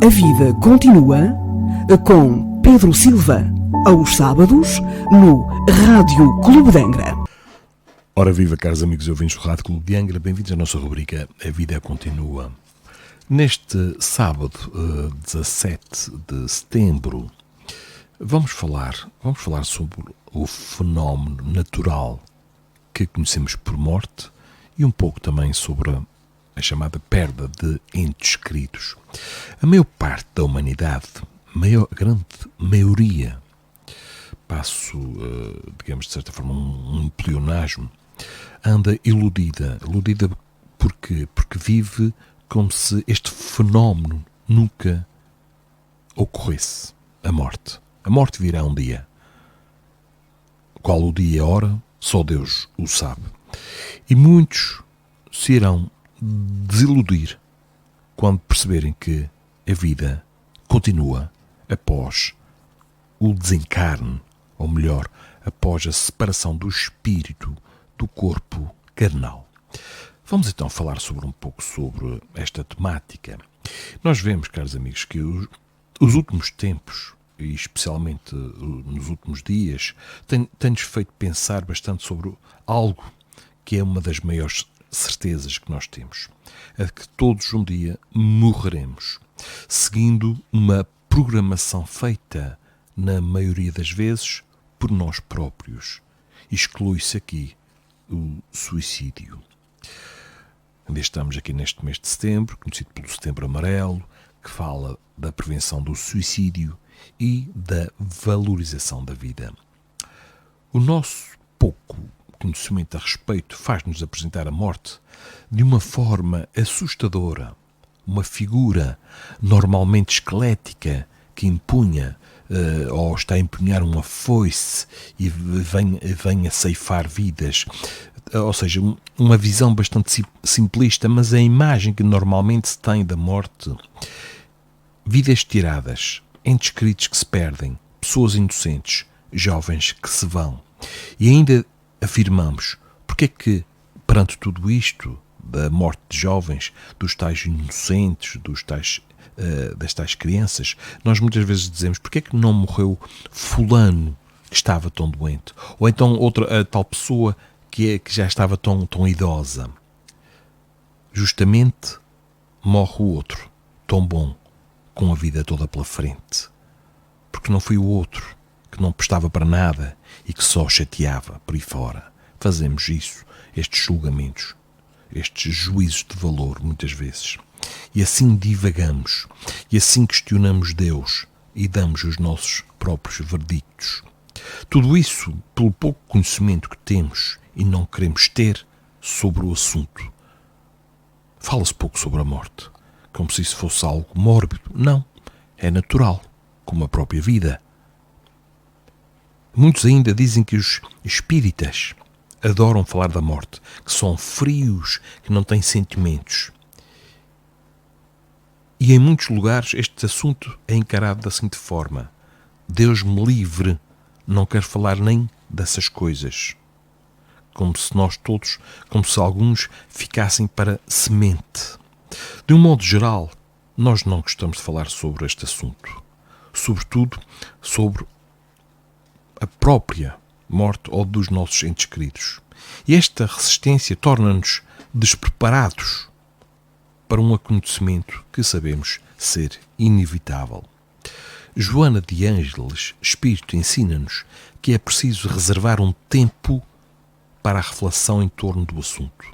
A vida continua com Pedro Silva, aos sábados, no Rádio Clube de Angra. Ora viva, caros amigos e ouvintes do Rádio Clube de Angra, bem-vindos à nossa rubrica A Vida Continua. Neste sábado, 17 de setembro, vamos falar sobre o fenómeno natural que conhecemos por morte e um pouco também sobre a chamada perda de entes queridos. A maior parte da humanidade, a grande maioria, passo, digamos de certa forma, um pleonasmo, anda iludida porque vive como se este fenómeno nunca ocorresse, a morte. A morte virá um dia. Qual o dia e a hora, só Deus o sabe. E muitos se irão desiludir quando perceberem que a vida continua após o desencarne, ou melhor, após a separação do espírito do corpo carnal. Vamos então falar um pouco sobre esta temática. Nós vemos, caros amigos, que os últimos tempos, e especialmente nos últimos dias, tem-nos feito pensar bastante sobre algo que é uma das maiores certezas que nós temos. É que todos um dia morreremos, seguindo uma programação feita, na maioria das vezes, por nós próprios. Exclui-se aqui o suicídio. Estamos aqui neste mês de setembro, conhecido pelo Setembro Amarelo, que fala da prevenção do suicídio e da valorização da vida. O nosso pouco conhecimento a respeito faz-nos apresentar a morte de uma forma assustadora, uma figura normalmente esquelética que empunha ou está a empunhar uma foice e vem a ceifar vidas, ou seja, uma visão bastante simplista, mas a imagem que normalmente se tem da morte: vidas tiradas, entes queridos que se perdem, pessoas inocentes, jovens que se vão. E ainda afirmamos, porque é que, perante tudo isto, da morte de jovens, dos tais inocentes, das tais crianças, nós muitas vezes dizemos, porque é que não morreu fulano que estava tão doente? Ou então outra tal pessoa que já estava tão idosa. Justamente morre o outro, tão bom, com a vida toda pela frente. Porque não foi o outro que não prestava para nada e que só chateava por aí fora. Fazemos isso, estes julgamentos, estes juízos de valor, muitas vezes. E assim divagamos, e assim questionamos Deus e damos os nossos próprios verdictos. Tudo isso pelo pouco conhecimento que temos e não queremos ter sobre o assunto. Fala-se pouco sobre a morte, como se isso fosse algo mórbido. Não, é natural, como a própria vida. Muitos ainda dizem que os espíritas adoram falar da morte, que são frios, que não têm sentimentos. E em muitos lugares este assunto é encarado da seguinte forma: Deus me livre, não quero falar nem dessas coisas. Como se alguns ficassem para semente. De um modo geral, nós não gostamos de falar sobre este assunto. Sobretudo sobre a própria morte ou dos nossos entes queridos. E esta resistência torna-nos despreparados para um acontecimento que sabemos ser inevitável. Joana de Ângeles Espírito ensina-nos que é preciso reservar um tempo para a reflexão em torno do assunto.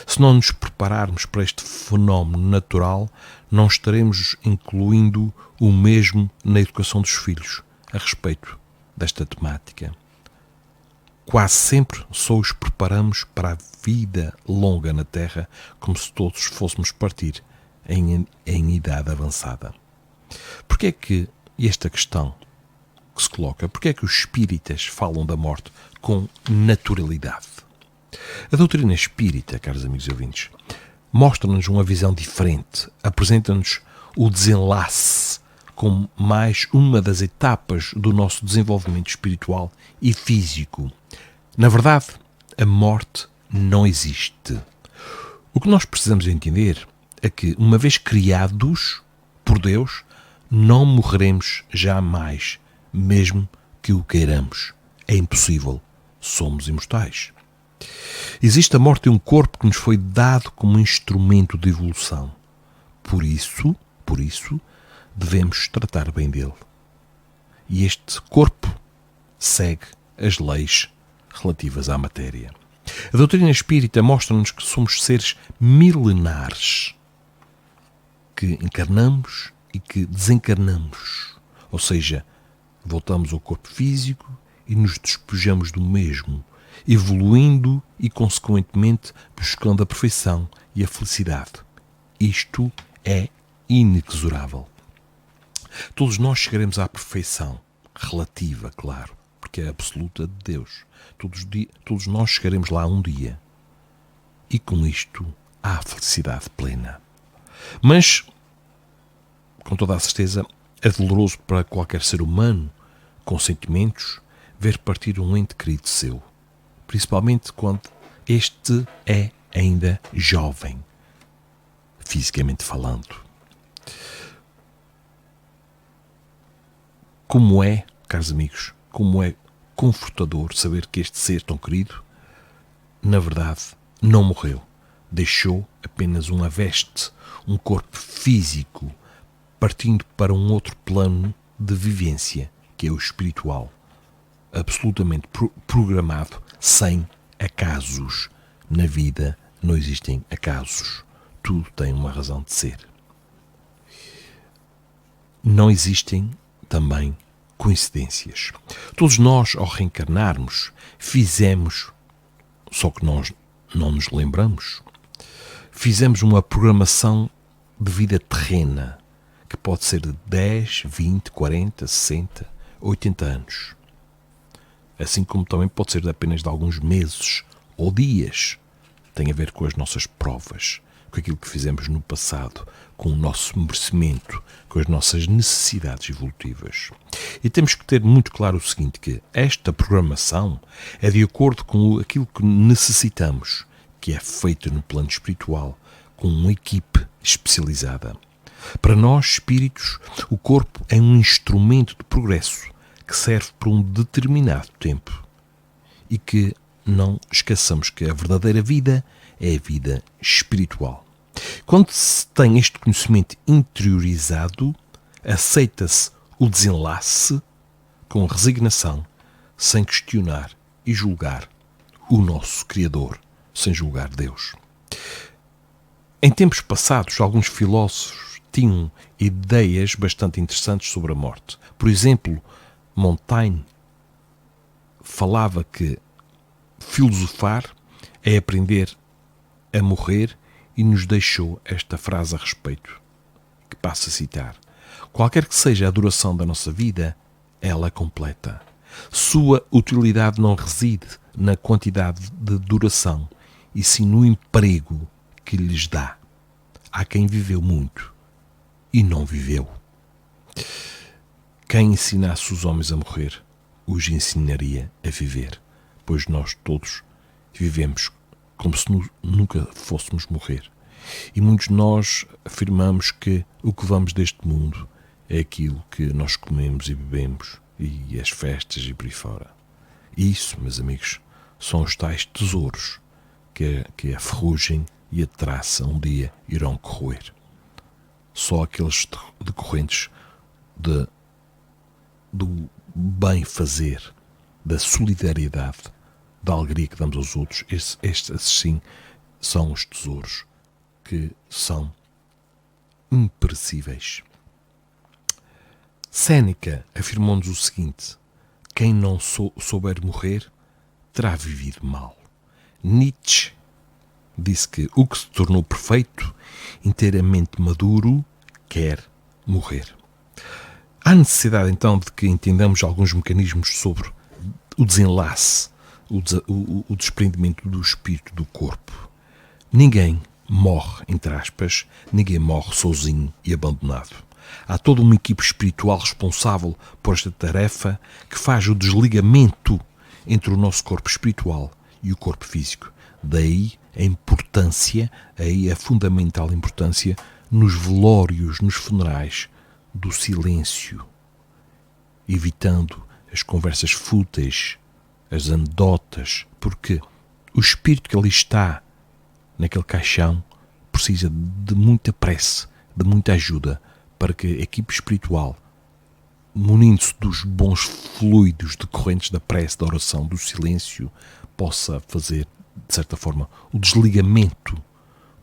Se não nos prepararmos para este fenómeno natural, não estaremos incluindo o mesmo na educação dos filhos a respeito desta temática. Quase sempre só os preparamos para a vida longa na Terra, como se todos fôssemos partir em idade avançada. Porquê é que esta questão que se coloca, porquê é que os espíritas falam da morte com naturalidade? A doutrina espírita, caros amigos e ouvintes, mostra-nos uma visão diferente, apresenta-nos o desenlace como mais uma das etapas do nosso desenvolvimento espiritual e físico. Na verdade, a morte não existe. O que nós precisamos entender é que, uma vez criados, por Deus, não morreremos jamais, mesmo que o queiramos. É impossível. Somos imortais. Existe a morte de um corpo que nos foi dado como instrumento de evolução. Por isso, devemos tratar bem dele. E este corpo segue as leis relativas à matéria. A doutrina espírita mostra-nos que somos seres milenares, que encarnamos e que desencarnamos. Ou seja, voltamos ao corpo físico e nos despojamos do mesmo, evoluindo e, consequentemente, buscando a perfeição e a felicidade. Isto é inexorável. Todos nós chegaremos à perfeição, relativa, claro, porque é absoluta de Deus. Todos nós chegaremos lá um dia. E com isto há felicidade plena. Mas, com toda a certeza, é doloroso para qualquer ser humano com sentimentos ver partir um ente querido seu, principalmente quando este é ainda jovem, fisicamente falando. Como é, caros amigos, como é confortador saber que este ser tão querido, na verdade, não morreu. Deixou apenas uma veste, um corpo físico, partindo para um outro plano de vivência, que é o espiritual, absolutamente programado, sem acasos. Na vida não existem acasos. Tudo tem uma razão de ser. Não existem também coincidências. Todos nós, ao reencarnarmos, fizemos, só que nós não nos lembramos, fizemos uma programação de vida terrena, que pode ser de 10, 20, 40, 60, 80 anos. Assim como também pode ser apenas de alguns meses ou dias. Tem a ver com as nossas provas, com aquilo que fizemos no passado, com o nosso merecimento, com as nossas necessidades evolutivas. E temos que ter muito claro o seguinte, que esta programação é de acordo com aquilo que necessitamos, que é feita no plano espiritual, com uma equipe especializada. Para nós, espíritos, o corpo é um instrumento de progresso que serve por um determinado tempo e que não esqueçamos que a verdadeira vida é a vida espiritual. Quando se tem este conhecimento interiorizado, aceita-se o desenlace com resignação, sem questionar e julgar o nosso Criador, sem julgar Deus. Em tempos passados, alguns filósofos tinham ideias bastante interessantes sobre a morte. Por exemplo, Montaigne falava que filosofar é aprender a morrer e nos deixou esta frase a respeito, que passo a citar. Qualquer que seja a duração da nossa vida, ela é completa. Sua utilidade não reside na quantidade de duração, e sim no emprego que lhes dá. Há quem viveu muito e não viveu. Quem ensinasse os homens a morrer, os ensinaria a viver, pois nós todos vivemos como se nunca fôssemos morrer. E muitos de nós afirmamos que o que vamos deste mundo é aquilo que nós comemos e bebemos, e as festas e por aí fora. Isso, meus amigos, são os tais tesouros que a ferrugem e a traça um dia irão corroer. Só aqueles decorrentes do bem-fazer, da solidariedade, da alegria que damos aos outros, estes sim são os tesouros que são imperecíveis. Séneca afirmou-nos o seguinte: quem não souber morrer terá vivido mal. Nietzsche disse que o que se tornou perfeito, inteiramente maduro, quer morrer. Há necessidade então de que entendamos alguns mecanismos sobre o desenlace, o desprendimento do espírito do corpo. Ninguém morre, entre aspas, ninguém morre sozinho e abandonado. Há toda uma equipe espiritual responsável por esta tarefa que faz o desligamento entre o nosso corpo espiritual e o corpo físico. Daí a importância, a fundamental importância nos velórios, nos funerais, do silêncio, evitando as conversas fúteis, as anedotas, porque o espírito que ali está, naquele caixão, precisa de muita prece, de muita ajuda, para que a equipe espiritual, munindo-se dos bons fluidos decorrentes da prece, da oração, do silêncio, possa fazer, de certa forma, o desligamento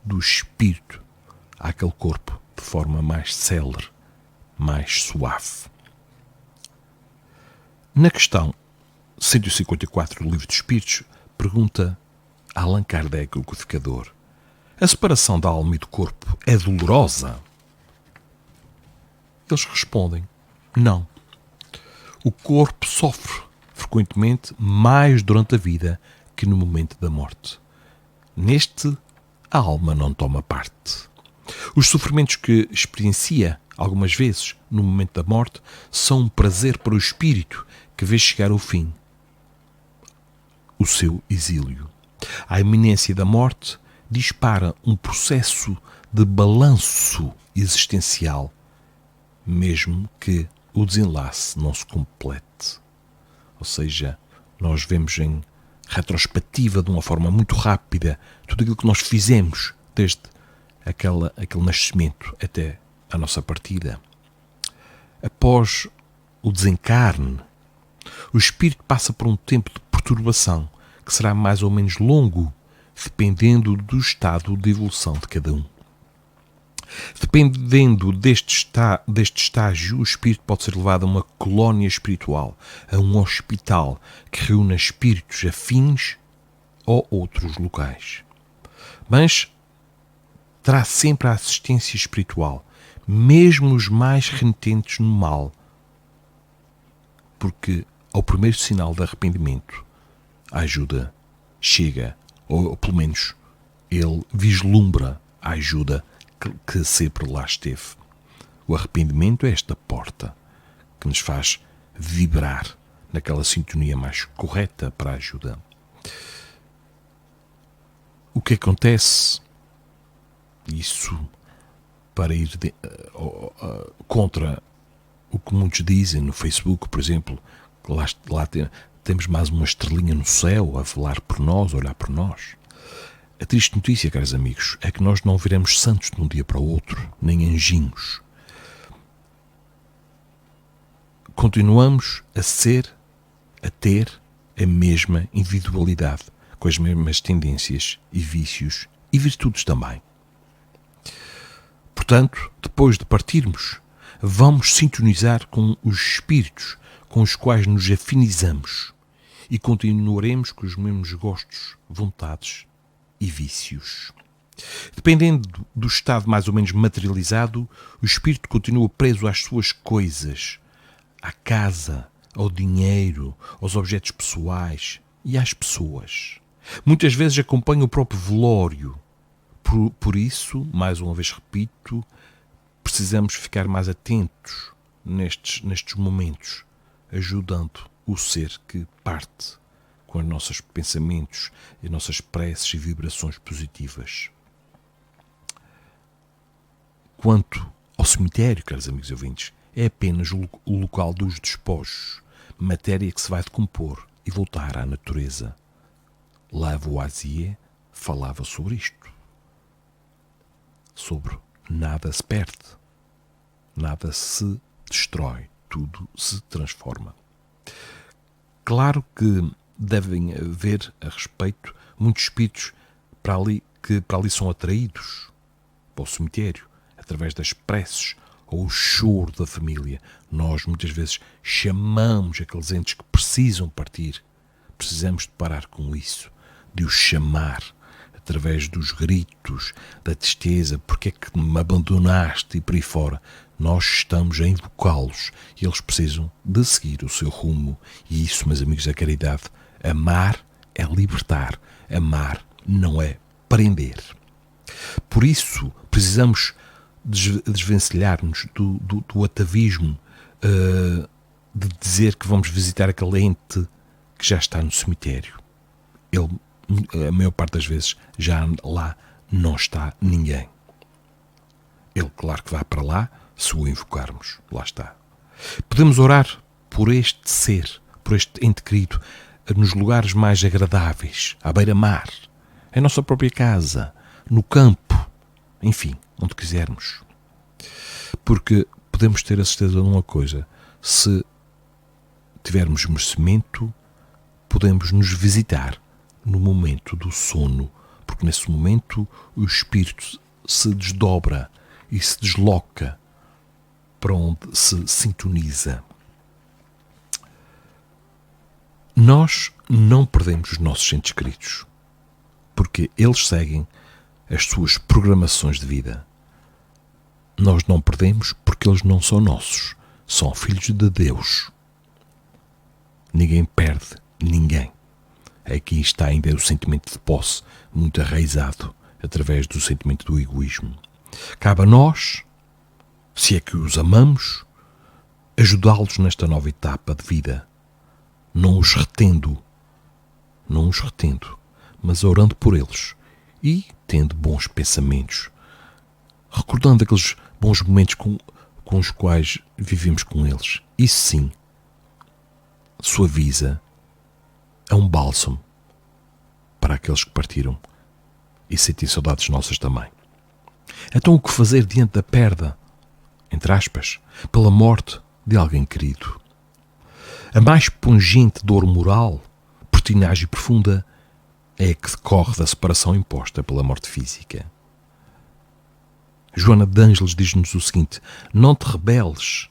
do espírito àquele corpo de forma mais célere, mais suave. Na questão 154 do Livro dos Espíritos, pergunta Allan Kardec, o codificador: a separação da alma e do corpo é dolorosa? Eles respondem: não. O corpo sofre frequentemente mais durante a vida que no momento da morte. Neste, a alma não toma parte. Os sofrimentos que experiencia algumas vezes no momento da morte são um prazer para o espírito que vê chegar ao fim, o seu exílio. A iminência da morte dispara um processo de balanço existencial, mesmo que o desenlace não se complete. Ou seja, nós vemos em retrospectiva, de uma forma muito rápida, tudo aquilo que nós fizemos desde aquele nascimento até a nossa partida. Após o desencarne, o espírito passa por um tempo de perturbação, que será mais ou menos longo, dependendo do estado de evolução de cada um. Dependendo deste estágio, o espírito pode ser levado a uma colónia espiritual, a um hospital que reúne espíritos afins ou outros locais. Mas terá sempre a assistência espiritual, mesmo os mais renitentes no mal, porque ao primeiro sinal de arrependimento, a ajuda chega, ou pelo menos ele vislumbra a ajuda que sempre lá esteve. O arrependimento é esta porta que nos faz vibrar naquela sintonia mais correta para a ajuda. O que acontece, isso para ir contra o que muitos dizem no Facebook, por exemplo, lá temos mais uma estrelinha no céu a velar por nós, a olhar por nós. A triste notícia, caros amigos, é que nós não viremos santos de um dia para o outro, nem anjinhos. Continuamos a ter a mesma individualidade, com as mesmas tendências e vícios e virtudes também. Portanto, depois de partirmos, vamos sintonizar com os espíritos com os quais nos afinizamos e continuaremos com os mesmos gostos, vontades e vícios. Dependendo do estado mais ou menos materializado, o espírito continua preso às suas coisas, à casa, ao dinheiro, aos objetos pessoais e às pessoas. Muitas vezes acompanha o próprio velório. Por isso, mais uma vez repito, precisamos ficar mais atentos nestes momentos, ajudando o ser que parte com os nossos pensamentos e nossas preces e vibrações positivas. Quanto ao cemitério, caros amigos e ouvintes, é apenas o local dos despojos, matéria que se vai decompor e voltar à natureza. Lavoisier falava sobre isto. Sobre nada se perde, nada se destrói, tudo se transforma. Claro que devem haver a respeito muitos espíritos que para ali são atraídos para o cemitério, através das preces ou o choro da família. Nós muitas vezes chamamos aqueles entes que precisam partir. Precisamos de parar com isso, de os chamar através dos gritos, da tristeza, porque é que me abandonaste e por aí fora. Nós estamos a invocá-los e eles precisam de seguir o seu rumo. E isso, meus amigos da caridade, amar é libertar, amar não é prender. Por isso, precisamos desvencilhar-nos do atavismo de dizer que vamos visitar aquele ente que já está no cemitério. Ele, a maior parte das vezes, já lá não está ninguém. Ele, claro que vai para lá, se o invocarmos. Lá está. Podemos orar por este ser, por este ente querido, nos lugares mais agradáveis, à beira-mar, em nossa própria casa, no campo, enfim, onde quisermos. Porque podemos ter a certeza de uma coisa: se tivermos merecimento, podemos nos visitar no momento do sono, porque nesse momento o espírito se desdobra e se desloca para onde se sintoniza. Nós não perdemos os nossos entes queridos, porque eles seguem as suas programações de vida. Nós não perdemos porque eles não são nossos, são filhos de Deus. Ninguém perde ninguém. Aqui está ainda o sentimento de posse, muito arraizado, através do sentimento do egoísmo. Cabe a nós, se é que os amamos, ajudá-los nesta nova etapa de vida, não os retendo, mas orando por eles e tendo bons pensamentos, recordando aqueles bons momentos com os quais vivemos com eles. Isso sim, suaviza, é um bálsamo para aqueles que partiram e sentem saudades nossas também. Então o que fazer diante da perda, entre aspas, pela morte de alguém querido? A mais pungente dor moral, pertinaz e profunda, é a que decorre da separação imposta pela morte física. Joana de Ângeles diz-nos o seguinte: não te rebeles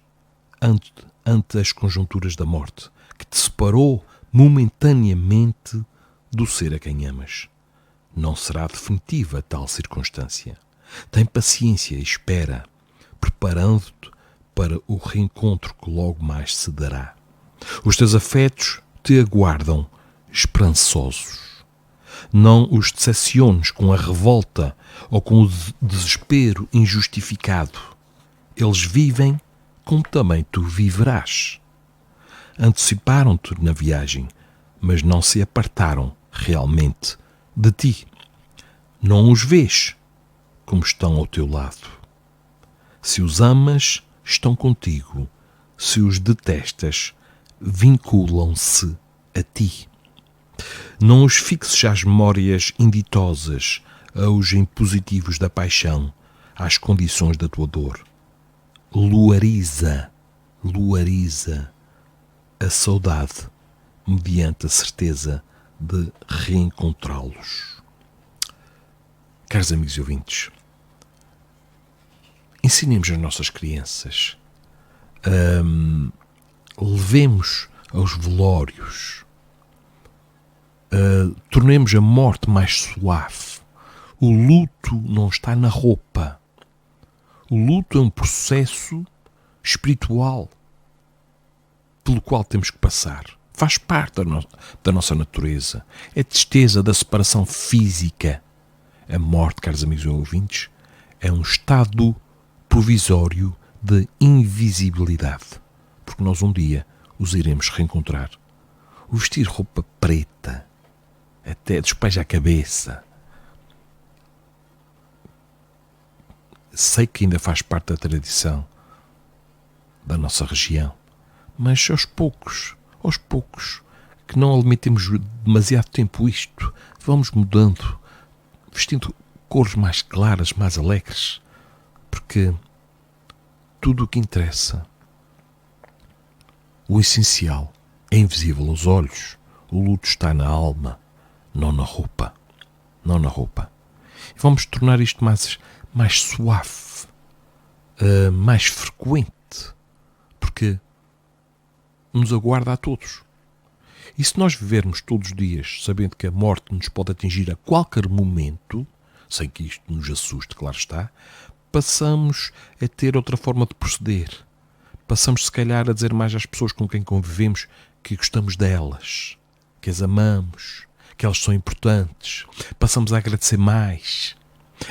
ante as conjunturas da morte, que te separou momentaneamente do ser a quem amas. Não será definitiva tal circunstância. Tem paciência e espera, preparando-te para o reencontro que logo mais se dará. Os teus afetos te aguardam esperançosos. Não os decepciones com a revolta ou com o desespero injustificado. Eles vivem como também tu viverás. Anteciparam-te na viagem, mas não se apartaram realmente de ti. Não os vês como estão ao teu lado. Se os amas, estão contigo. Se os detestas, vinculam-se a ti. Não os fixes às memórias inditosas, aos impositivos da paixão, às condições da tua dor. Luariza a saudade mediante a certeza de reencontrá-los. Caros amigos e ouvintes, ensinemos as nossas crianças, levemos aos velórios, tornemos a morte mais suave. O luto não está na roupa. O luto é um processo espiritual pelo qual temos que passar. Faz parte da nossa natureza. É a tristeza da separação física. A morte, caros amigos e ouvintes, é um estado provisório de invisibilidade, porque nós um dia os iremos reencontrar. O vestir roupa preta, até dos pés à cabeça, sei que ainda faz parte da tradição da nossa região, mas aos poucos, que não alimentemos demasiado tempo isto, vamos mudando, vestindo cores mais claras, mais alegres, porque tudo o que interessa, o essencial, é invisível aos olhos. O luto está na alma, não na roupa. E vamos tornar isto mais suave, mais frequente, porque nos aguarda a todos. E se nós vivermos todos os dias sabendo que a morte nos pode atingir a qualquer momento, sem que isto nos assuste, claro está, passamos a ter outra forma de proceder. Passamos, se calhar, a dizer mais às pessoas com quem convivemos que gostamos delas, que as amamos, que elas são importantes. Passamos a agradecer mais,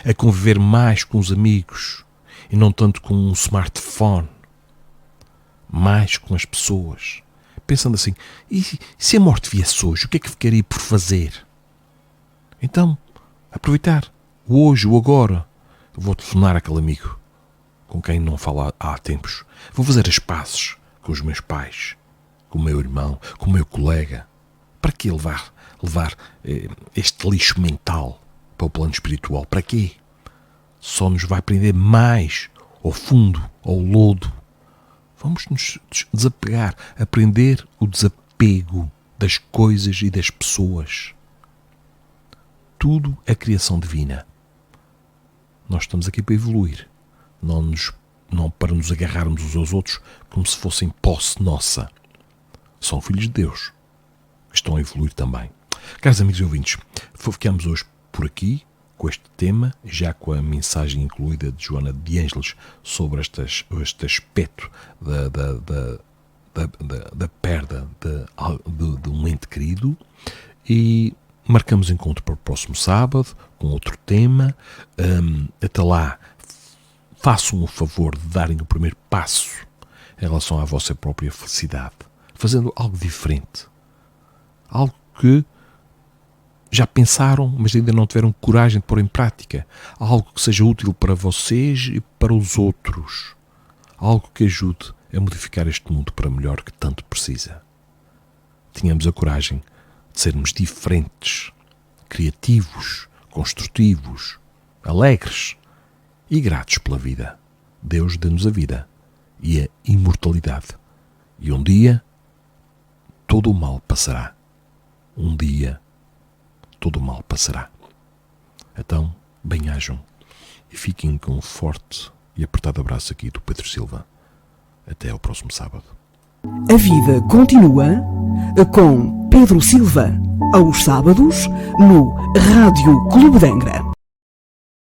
a conviver mais com os amigos e não tanto com um smartphone, mais com as pessoas. Pensando assim, e se a morte viesse hoje, o que é que ficaria por fazer? Então, aproveitar o hoje, o agora. Eu vou telefonar àquele amigo. com quem não falo há tempos. Vou fazer as pazes com os meus pais, com o meu irmão, com o meu colega. Para que levar este lixo mental para o plano espiritual? Para quê? Só nos vai prender mais ao fundo, ao lodo. Vamos nos desapegar, aprender o desapego das coisas e das pessoas. Tudo é criação divina. Nós estamos aqui para evoluir, não para nos agarrarmos uns aos outros como se fossem posse nossa. São filhos de Deus, que estão a evoluir também. Caros amigos e ouvintes, ficamos hoje por aqui com este tema, já com a mensagem incluída de Joana de Ângeles sobre este aspecto da perda de um ente querido, e marcamos encontro para o próximo sábado com outro tema. Até lá, façam o favor de darem o primeiro passo em relação à vossa própria felicidade, fazendo algo diferente, algo que já pensaram, mas ainda não tiveram coragem de pôr em prática, algo que seja útil para vocês e para os outros, algo que ajude a modificar este mundo para melhor que tanto precisa. Tenhamos a coragem de sermos diferentes, criativos, construtivos, alegres e gratos pela vida. Deus deu-nos a vida e a imortalidade. E um dia todo o mal passará. Um dia todo o mal passará. Então, bem-ajam e fiquem com um forte e apertado abraço aqui do Pedro Silva. Até ao próximo sábado. A vida continua com Pedro Silva, aos sábados, no Rádio Clube de Angra.